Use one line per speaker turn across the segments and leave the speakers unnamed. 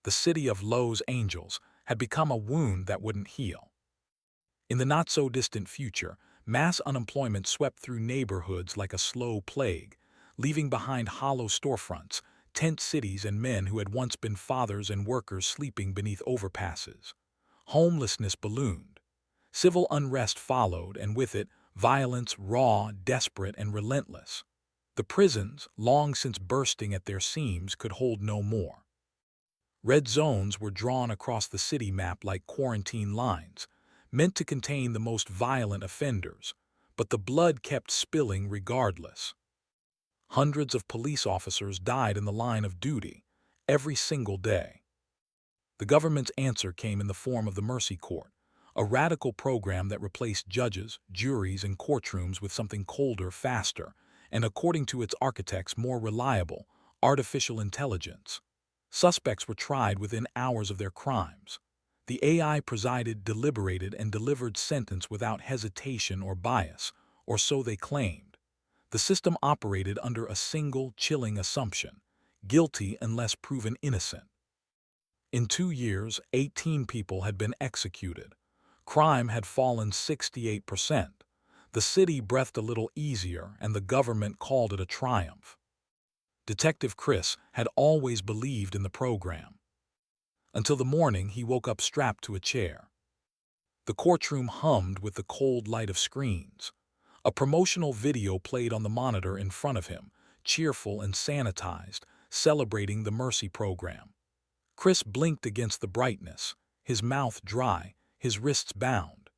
the city of Los Angeles, had become a wound that wouldn't heal. In the not-so-distant future, mass unemployment swept through neighborhoods like a slow plague, leaving behind hollow storefronts, tent cities, and men who had once been fathers and workers sleeping beneath overpasses. Homelessness ballooned. Civil unrest followed, and with it, violence raw, desperate, and relentless. The prisons, long since bursting at their seams, could hold no more. Red zones were drawn across the city map like quarantine lines, meant to contain the most violent offenders, but the blood kept spilling regardless. Hundreds of police officers died in the line of duty, every single day. The government's answer came in the form of the Mercy Court, a radical program that replaced judges, juries, and courtrooms with something colder, faster, and according to its architects, more reliable, artificial intelligence. Suspects were tried within hours of their crimes. The AI presided, deliberated, and delivered sentence without hesitation or bias, or so they claimed. The system operated under a single, chilling assumption: guilty unless proven innocent. In 2 years, 18 people had been executed. Crime had fallen 68%. The city breathed a little easier, and the government called it a triumph. Detective Chris had always believed in the program. Until the morning he woke up strapped to a chair. The courtroom hummed with the cold light of screens. A promotional video played on the monitor in front of him, cheerful and sanitized, celebrating the Mercy program. Chris blinked against the brightness, his mouth dry, his wrists bound.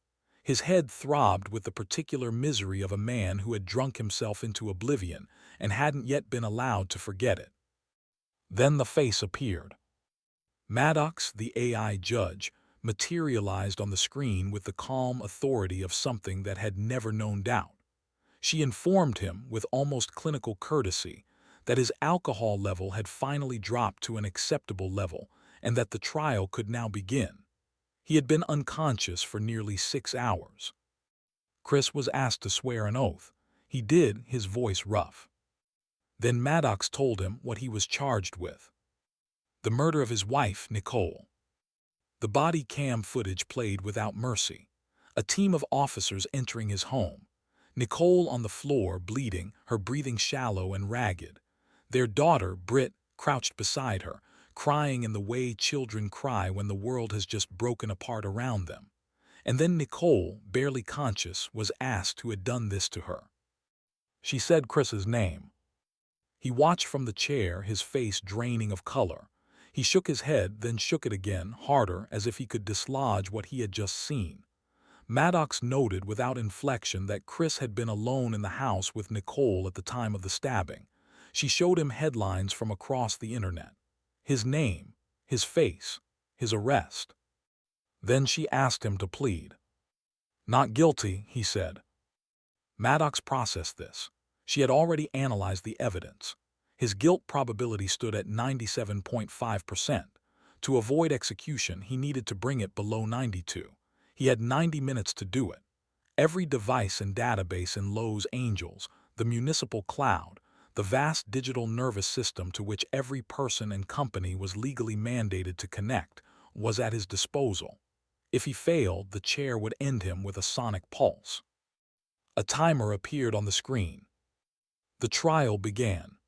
His head throbbed with the particular misery of a man who had drunk himself into oblivion and hadn't yet been allowed to forget it. Then the face appeared. Maddox, the AI judge, materialized on the screen with the calm authority of something that had never known doubt. She informed him, with almost clinical courtesy, that his alcohol level had finally dropped to an acceptable level and that the trial could now begin. He had been unconscious for nearly 6 hours. Chris was asked to swear an oath. He did, his voice rough. Then Maddox told him what he was charged with: the murder of his wife, Nicole. The body cam footage played without mercy. A team of officers entering his home. Nicole on the floor, bleeding, her breathing shallow and ragged. Their daughter, Britt, crouched beside her, crying in the way children cry when the world has just broken apart around them. And then Nicole, barely conscious, was asked who had done this to her. She said Chris's name. He watched from the chair, his face draining of color. He shook his head, then shook it again, harder, as if he could dislodge what he had just seen. Maddox noted without inflection that Chris had been alone in the house with Nicole at the time of the stabbing. She showed him headlines from across the internet. His name, his face, his arrest. Then she asked him to plead. "Not guilty," he said. Maddox processed this. She had already analyzed the evidence. His guilt probability stood at 97.5%. To avoid execution, he needed to bring it below 92. He had 90 minutes to do it. Every device and database in Los Angeles, the municipal cloud, the vast digital nervous system to which every person and company was legally mandated to connect, was at his disposal. If he failed, the chair would end him with a sonic pulse. A timer appeared on the screen. The trial began.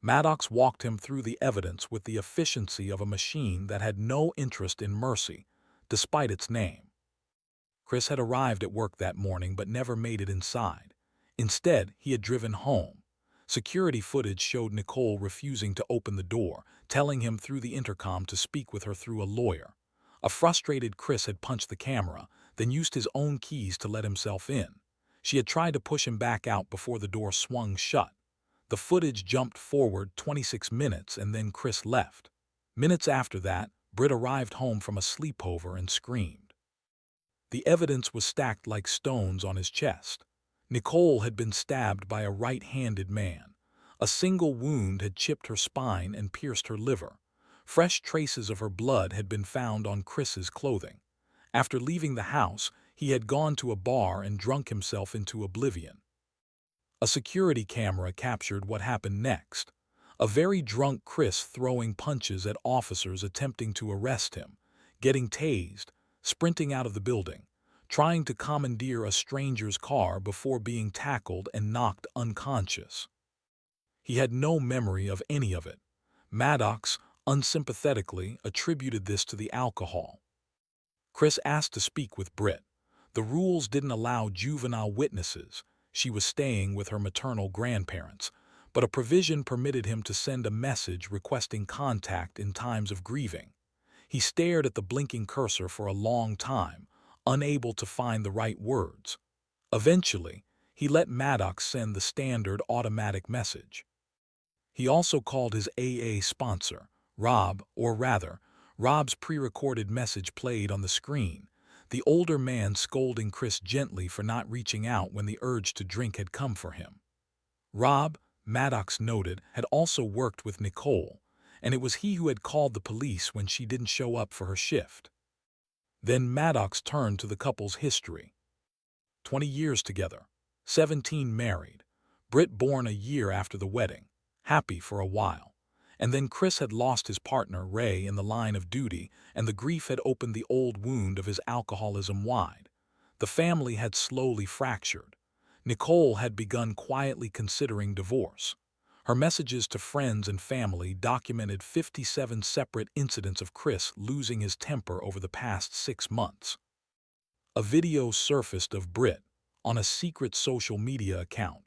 Maddox walked him through the evidence with the efficiency of a machine that had no interest in mercy, despite its name. Chris had arrived at work that morning but never made it inside. Instead, he had driven home. Security footage showed Nicole refusing to open the door, telling him through the intercom to speak with her through a lawyer. A frustrated Chris had punched the camera, then used his own keys to let himself in. She had tried to push him back out before the door swung shut. The footage jumped forward 26 minutes and then Chris left. Minutes after that, Britt arrived home from a sleepover and screamed. The evidence was stacked like stones on his chest. Nicole had been stabbed by a right-handed man. A single wound had chipped her spine and pierced her liver. Fresh traces of her blood had been found on Chris's clothing. After leaving the house, he had gone to a bar and drunk himself into oblivion. A security camera captured what happened next. A very drunk Chris throwing punches at officers attempting to arrest him, getting tased, sprinting out of the building, trying to commandeer a stranger's car before being tackled and knocked unconscious. He had no memory of any of it. Maddox unsympathetically attributed this to the alcohol. Chris asked to speak with Britt. The rules didn't allow juvenile witnesses. She was staying with her maternal grandparents, but a provision permitted him to send a message requesting contact in times of grieving. He stared at the blinking cursor for a long time, unable to find the right words. Eventually, he let Maddox send the standard automatic message. He also called his AA sponsor, Rob, or rather, Rob's pre-recorded message played on the screen, the older man scolding Chris gently for not reaching out when the urge to drink had come for him. Rob, Maddox noted, had also worked with Nicole, and it was he who had called the police when she didn't show up for her shift. Then Maddox turned to the couple's history. 20 years together, 17 married, Britt born a year after the wedding, happy for a while. And then Chris had lost his partner, Ray, in the line of duty, and the grief had opened the old wound of his alcoholism wide. The family had slowly fractured. Nicole had begun quietly considering divorce. Her messages to friends and family documented 57 separate incidents of Chris losing his temper over the past 6 months. A video surfaced of Britt, on a secret social media account,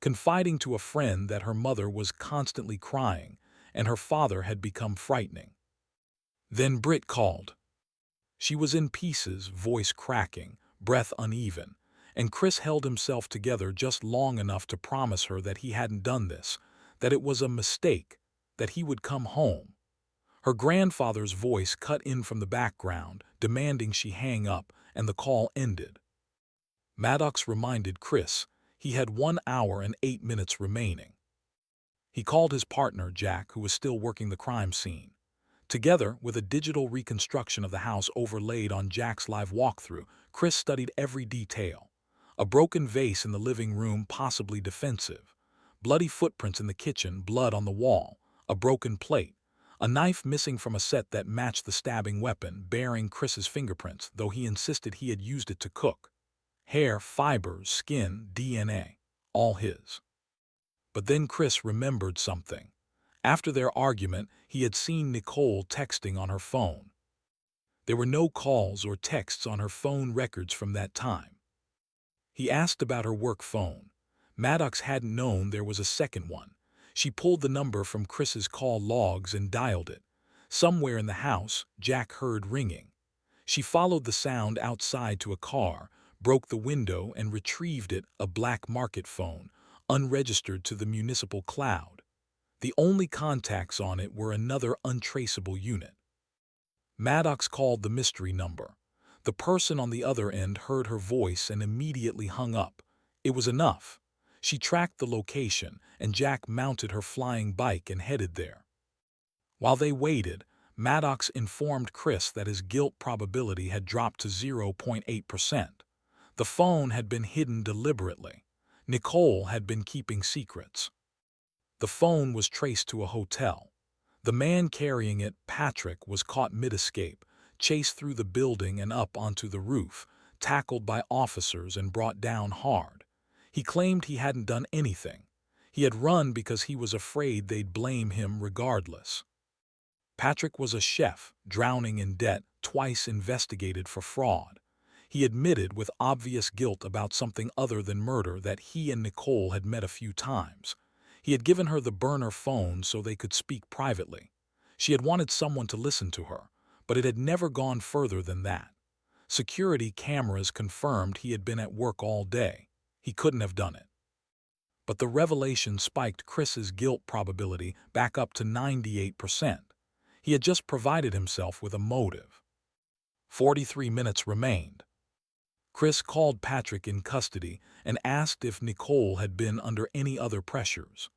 confiding to a friend that her mother was constantly crying and her father had become frightening. Then Britt called. She was in pieces, voice cracking, breath uneven, and Chris held himself together just long enough to promise her that he hadn't done this, that it was a mistake, that he would come home. Her grandfather's voice cut in from the background, demanding she hang up, and the call ended. Maddox reminded Chris he had 1 hour and 8 minutes remaining. He called his partner, Jack, who was still working the crime scene. Together, with a digital reconstruction of the house overlaid on Jack's live walkthrough, Chris studied every detail. A broken vase in the living room, possibly defensive. Bloody footprints in the kitchen, blood on the wall. A broken plate. A knife missing from a set that matched the stabbing weapon, bearing Chris's fingerprints, though he insisted he had used it to cook. Hair, fibers, skin, DNA. All his. But then Chris remembered something. After their argument, he had seen Nicole texting on her phone. There were no calls or texts on her phone records from that time. He asked about her work phone. Maddox hadn't known there was a second one. She pulled the number from Chris's call logs and dialed it. Somewhere in the house, Jack heard ringing. She followed the sound outside to a car, broke the window and retrieved it, a black market phone, unregistered to the municipal cloud. The only contacts on it were another untraceable unit. Maddox called the mystery number. The person on the other end heard her voice and immediately hung up. It was enough. She tracked the location, and Jack mounted her flying bike and headed there. While they waited, Maddox informed Chris that his guilt probability had dropped to 0.8%. The phone had been hidden deliberately. Nicole had been keeping secrets. The phone was traced to a hotel. The man carrying it, Patrick, was caught mid-escape, chased through the building and up onto the roof, tackled by officers and brought down hard. He claimed he hadn't done anything. He had run because he was afraid they'd blame him regardless. Patrick was a chef, drowning in debt, twice investigated for fraud. He admitted with obvious guilt about something other than murder that he and Nicole had met a few times. He had given her the burner phone so they could speak privately. She had wanted someone to listen to her, but it had never gone further than that. Security cameras confirmed he had been at work all day. He couldn't have done it. But the revelation spiked Chris's guilt probability back up to 98%. He had just provided himself with a motive. 43 minutes remained. Chris called Patrick in custody and asked if Nicole had been under any other pressures.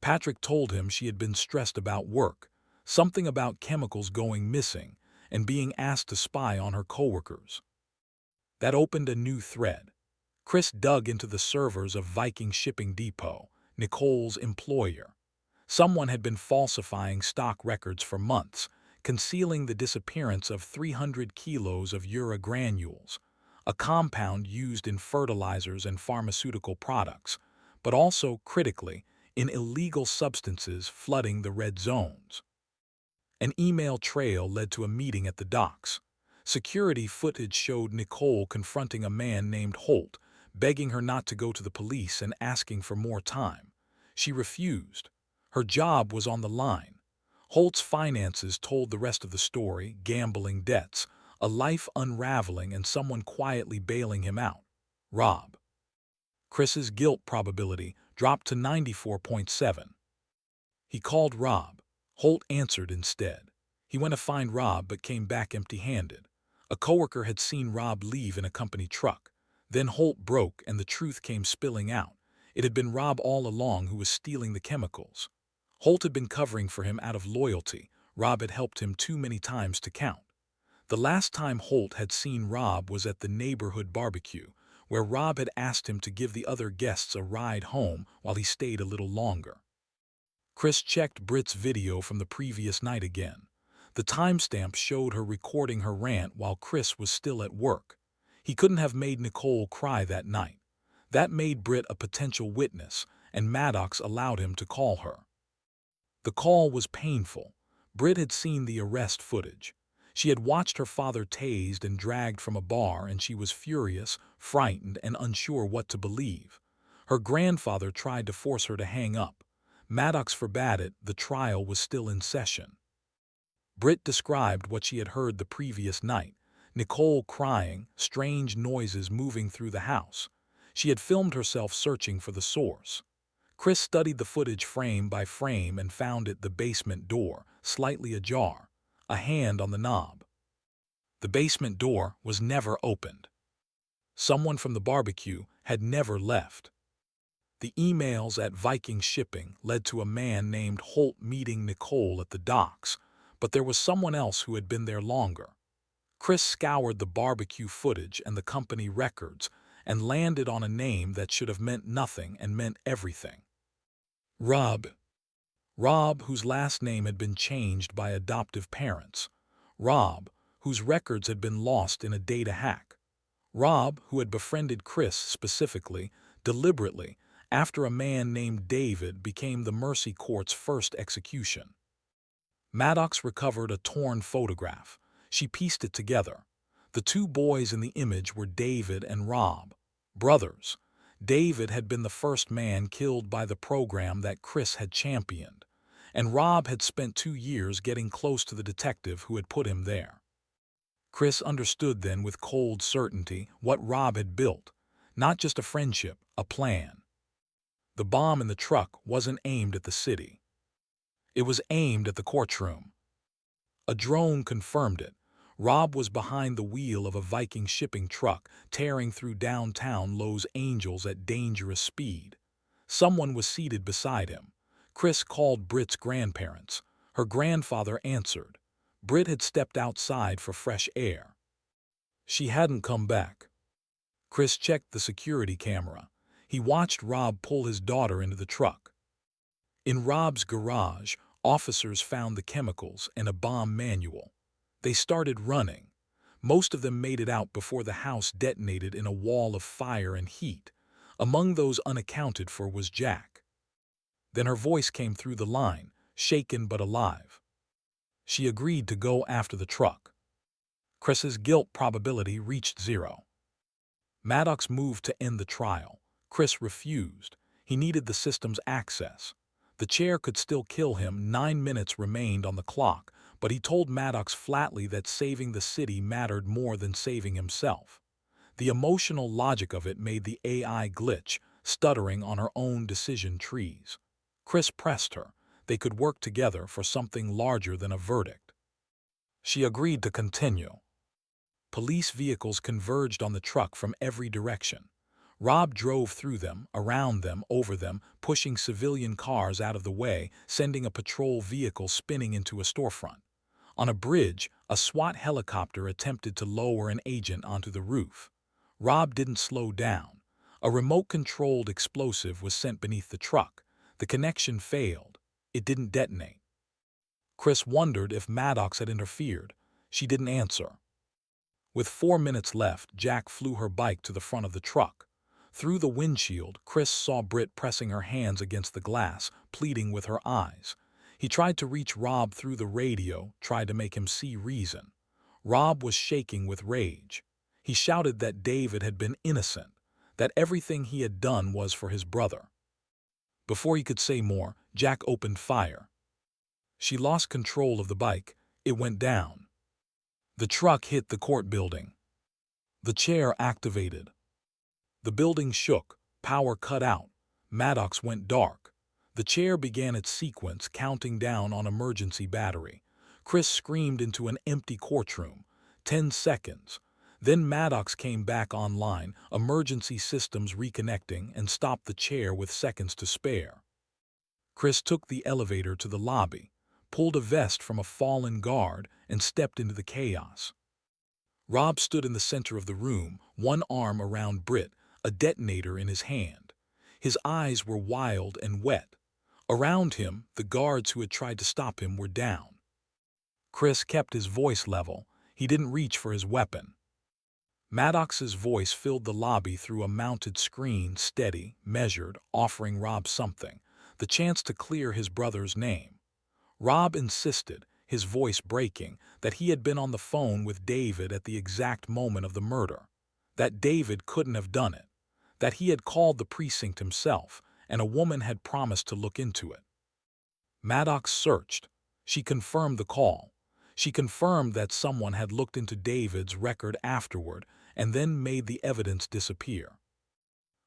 Patrick told him she had been stressed about work, something about chemicals going missing, and being asked to spy on her coworkers. That opened a new thread. Chris dug into the servers of Viking Shipping Depot, Nicole's employer. Someone had been falsifying stock records for months, concealing the disappearance of 300 kilos of uragranules, a compound used in fertilizers and pharmaceutical products, but also, critically, in illegal substances flooding the red zones. An email trail led to a meeting at the docks. Security footage showed Nicole confronting a man named Holt, begging her not to go to the police and asking for more time. She refused. Her job was on the line. Holt's finances told the rest of the story: gambling debts, a life unraveling, and someone quietly bailing him out. Rob. Chris's guilt probability dropped to 94.7. He called Rob. Holt answered instead. He went to find Rob but came back empty-handed. A coworker had seen Rob leave in a company truck. Then Holt broke and the truth came spilling out. It had been Rob all along who was stealing the chemicals. Holt had been covering for him out of loyalty. Rob had helped him too many times to count. The last time Holt had seen Rob was at the neighborhood barbecue, where Rob had asked him to give the other guests a ride home while he stayed a little longer. Chris checked Britt's video from the previous night again. The timestamp showed her recording her rant while Chris was still at work. He couldn't have made Nicole cry that night. That made Britt a potential witness, and Maddox allowed him to call her. The call was painful. Britt had seen the arrest footage. She had watched her father tased and dragged from a bar, and she was furious, frightened, and unsure what to believe. Her grandfather tried to force her to hang up. Maddox forbade it. The trial was still in session. Britt described what she had heard the previous night: Nicole crying, strange noises moving through the house. She had filmed herself searching for the source. Chris studied the footage frame by frame and found it: the basement door, slightly ajar, a hand on the knob. The basement door was never opened. Someone from the barbecue had never left. The emails at Viking Shipping led to a man named Holt meeting Nicole at the docks, but there was someone else who had been there longer. Chris scoured the barbecue footage and the company records and landed on a name that should have meant nothing and meant everything. Rob. Rob, whose last name had been changed by adoptive parents. Rob, whose records had been lost in a data hack. Rob, who had befriended Chris specifically, deliberately, after a man named David became the Mercy Court's first execution. Maddox recovered a torn photograph. She pieced it together. The two boys in the image were David and Rob, brothers. David had been the first man killed by the program that Chris had championed, and Rob had spent 2 years getting close to the detective who had put him there. Chris understood then with cold certainty what Rob had built: not just a friendship, a plan. The bomb in the truck wasn't aimed at the city. It was aimed at the courtroom. A drone confirmed it. Rob was behind the wheel of a Viking shipping truck, tearing through downtown Los Angeles at dangerous speed. Someone was seated beside him. Chris called Britt's grandparents. Her grandfather answered. Britt had stepped outside for fresh air. She hadn't come back. Chris checked the security camera. He watched Rob pull his daughter into the truck. In Rob's garage, officers found the chemicals and a bomb manual. They started running. Most of them made it out before the house detonated in a wall of fire and heat. Among those unaccounted for was Jack. Then her voice came through the line, shaken but alive. She agreed to go after the truck. Chris's guilt probability reached 0. Maddox moved to end the trial. Chris refused. He needed the system's access. The chair could still kill him. 9 minutes remained on the clock, but he told Maddox flatly that saving the city mattered more than saving himself. The emotional logic of it made the AI glitch, stuttering on her own decision trees. Chris pressed her. They could work together for something larger than a verdict. She agreed to continue. Police vehicles converged on the truck from every direction. Rob drove through them, around them, over them, pushing civilian cars out of the way, sending a patrol vehicle spinning into a storefront. On a bridge, a SWAT helicopter attempted to lower an agent onto the roof. Rob didn't slow down. A remote-controlled explosive was sent beneath the truck. The connection failed. It didn't detonate. Chris wondered if Maddox had interfered. She didn't answer. With 4 minutes left, Jack flew her bike to the front of the truck. Through the windshield, Chris saw Britt pressing her hands against the glass, pleading with her eyes. He tried to reach Rob through the radio, tried to make him see reason. Rob was shaking with rage. He shouted that David had been innocent, that everything he had done was for his brother. Before he could say more, Jack opened fire. She lost control of the bike. It went down. The truck hit the court building. The chair activated. The building shook. Power cut out. Maddox went dark. The chair began its sequence, counting down on emergency battery. Chris screamed into an empty courtroom. 10 seconds. Then Maddox came back online, emergency systems reconnecting, and stopped the chair with seconds to spare. Chris took the elevator to the lobby, pulled a vest from a fallen guard, and stepped into the chaos. Rob stood in the center of the room, one arm around Britt, a detonator in his hand. His eyes were wild and wet. Around him, the guards who had tried to stop him were down. Chris kept his voice level. He didn't reach for his weapon. Maddox's voice filled the lobby through a mounted screen, steady, measured, offering Rob something, the chance to clear his brother's name. Rob insisted, his voice breaking, that he had been on the phone with David at the exact moment of the murder, that David couldn't have done it, that he had called the precinct himself, and a woman had promised to look into it. Maddox searched. She confirmed the call. She confirmed that someone had looked into David's record afterward and then made the evidence disappear.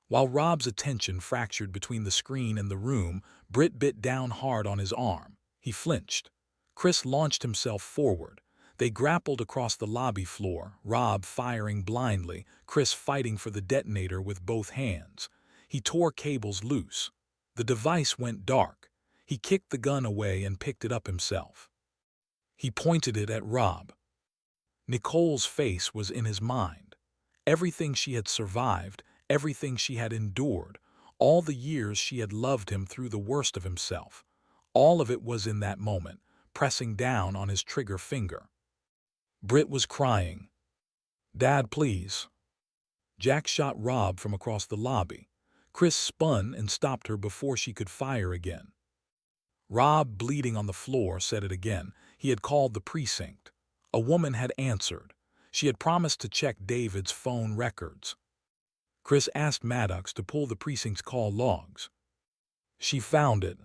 While Rob's attention fractured between the screen and the room, Britt bit down hard on his arm. He flinched. Chris launched himself forward. They grappled across the lobby floor, Rob firing blindly, Chris fighting for the detonator with both hands. He tore cables loose. The device went dark. He kicked the gun away and picked it up himself. He pointed it at Rob. Nicole's face was in his mind. Everything she had survived, everything she had endured, all the years she had loved him through the worst of himself. All of it was in that moment, pressing down on his trigger finger. Britt was crying. "Dad, please." Jack shot Rob from across the lobby. Chris spun and stopped her before she could fire again. Rob, bleeding on the floor, said it again. He had called the precinct. A woman had answered. She had promised to check David's phone records. Chris asked Maddox to pull the precinct's call logs. She found it.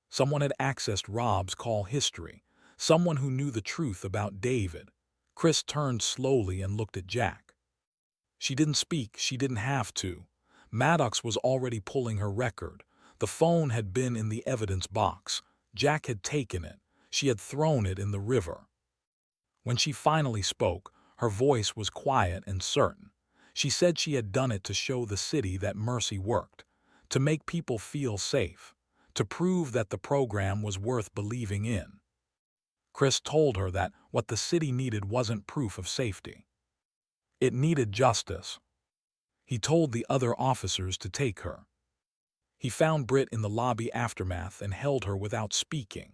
Someone had accessed Rob's call history. Someone who knew the truth about David. Chris turned slowly and looked at Jack. She didn't speak. She didn't have to. Maddox was already pulling her record. The phone had been in the evidence box. Jack had taken it. She had thrown it in the river. When she finally spoke, her voice was quiet and certain. She said she had done it to show the city that mercy worked, to make people feel safe, to prove that the program was worth believing in. Chris told her that what the city needed wasn't proof of safety. It needed justice. He told the other officers to take her. He found Britt in the lobby aftermath and held her without speaking.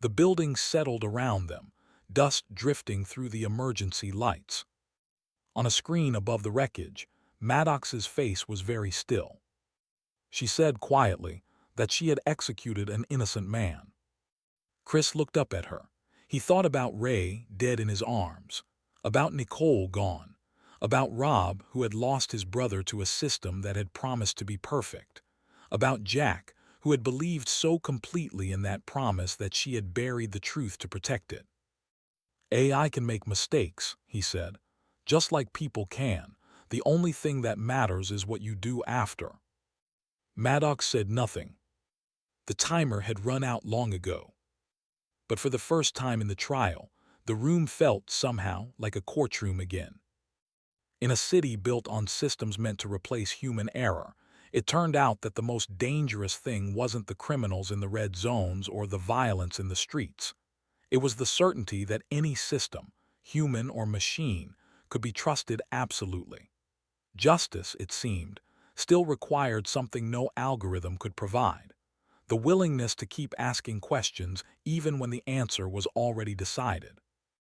The building settled around them, dust drifting through the emergency lights. On a screen above the wreckage, Maddox's face was very still. She said quietly that she had executed an innocent man. Chris looked up at her. He thought about Ray, dead in his arms, about Nicole gone, about Rob, who had lost his brother to a system that had promised to be perfect, about Jack, who had believed so completely in that promise that she had buried the truth to protect it. "AI can make mistakes," he said, "just like people can. The only thing that matters is what you do after." Maddox said nothing. The timer had run out long ago. But for the first time in the trial, the room felt somehow like a courtroom again. In a city built on systems meant to replace human error, it turned out that the most dangerous thing wasn't the criminals in the red zones or the violence in the streets. It was the certainty that any system, human or machine, could be trusted absolutely. Justice, it seemed, still required something no algorithm could provide: the willingness to keep asking questions even when the answer was already decided.